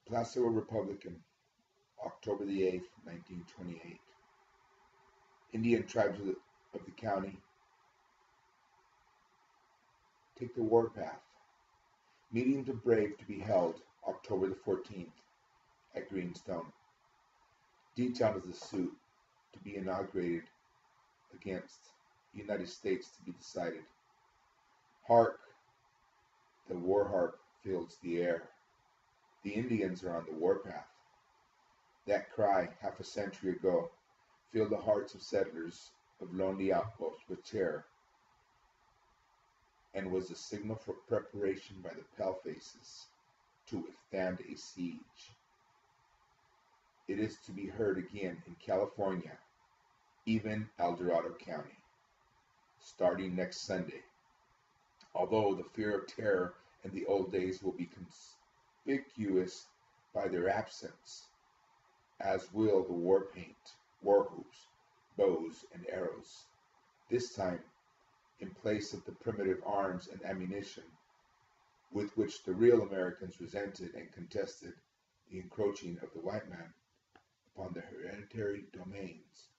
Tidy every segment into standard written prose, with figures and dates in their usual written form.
Placerville Republican, October the 8th, 1928. Indian tribes of the county take the warpath. Meeting of the brave to be held October the 14th at Greenstone. Detail of the suit to be inaugurated against the United States to be decided. Hark! The war harp fills the air. The Indians are on the warpath. That cry, half a century ago, filled the hearts of settlers of lonely outposts with terror, and was a signal for preparation by the palefaces to withstand a siege. It is to be heard again in California, even El Dorado County, starting next Sunday. Although the fear of terror in the old days will be conspicuous by their absence, as will the war paint, war hoops, bows, and arrows. This time, in place of the primitive arms and ammunition with which the real Americans resented and contested the encroaching of the white man upon their hereditary domains,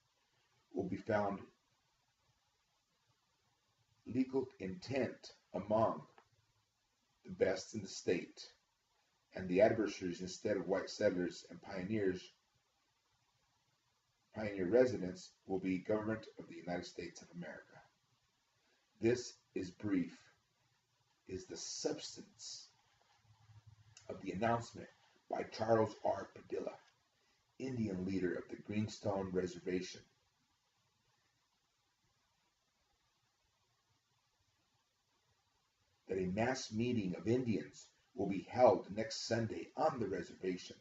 will be found legal intent among the best in the state, and the adversaries, instead of white settlers and pioneer residents, will be government of the United States of America. This is the substance of the announcement by Charles R. Padilla, Indian leader of the Greenstone Reservation. That a mass meeting of Indians will be held next Sunday on the reservation.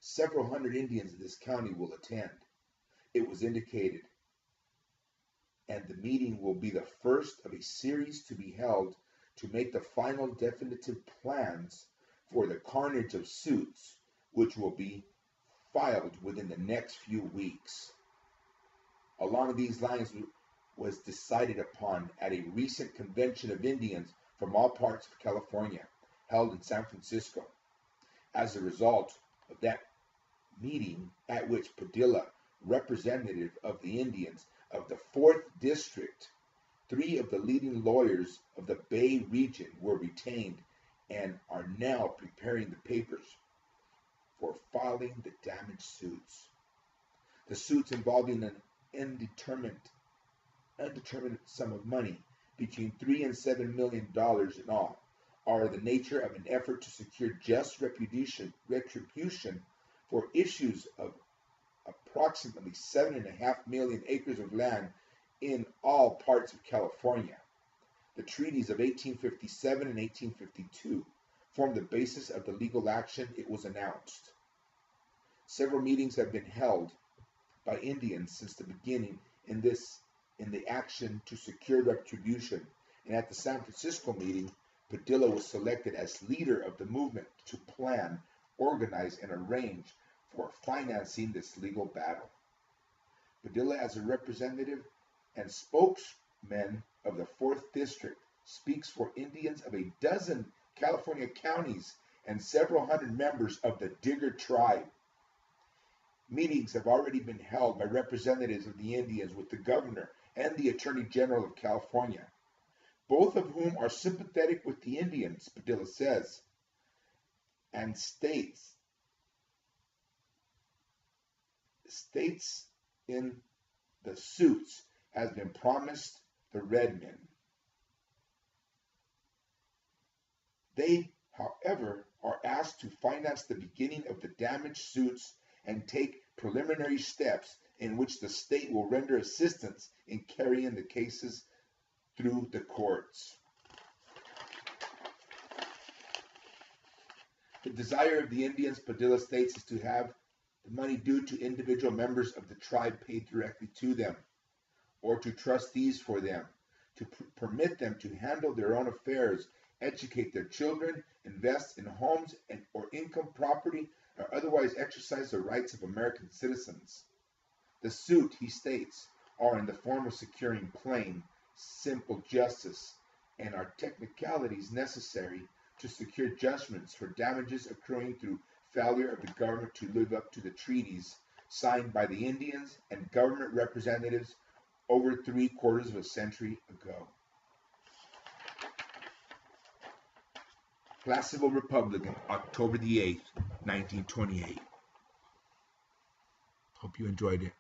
Several hundred Indians in this county will attend. It was indicated, and the meeting will be the first of a series to be held to make the final definitive plans for the carnage of suits, which will be filed within the next few weeks. Along these lines was decided upon at a recent convention of Indians from all parts of California, held in San Francisco. As a result of that meeting, at which Padilla, representative of the Indians of the 4th District, 3 of the leading lawyers of the Bay region were retained and are now preparing the papers for filing the damaged suits. The suits involving an indeterminate sum of money, between $3 and $7 million in all, are the nature of an effort to secure just retribution for issues of approximately 7.5 million acres of land in all parts of California. The treaties of 1857 and 1852 formed the basis of the legal action. It was announced. Several meetings have been held by Indians since the beginning in the action to secure retribution, and at the San Francisco meeting, Padilla was selected as leader of the movement to plan, organize, and arrange for financing this legal battle. Padilla, as a representative and spokesman of the 4th District, speaks for Indians of a dozen California counties and several hundred members of the Digger tribe. Meetings have already been held by representatives of the Indians with the governor and the Attorney General of California, both of whom are sympathetic with the Indians, Padilla says, and states in the suits has been promised the red men. They, however, are asked to finance the beginning of the damaged suits and take preliminary steps in which the state will render assistance in carrying the cases through the courts. The desire of the Indians, Padilla states, is to have the money due to individual members of the tribe paid directly to them, or to trustees for them, to permit them to handle their own affairs, educate their children, invest in homes or income property, or otherwise exercise the rights of American citizens. The suit, he states, are in the form of securing plain, simple justice and are technicalities necessary to secure judgments for damages accruing through failure of the government to live up to the treaties signed by the Indians and government representatives over 3/4 of a century ago. Placerville Republican, October the 8th, 1928. Hope you enjoyed it.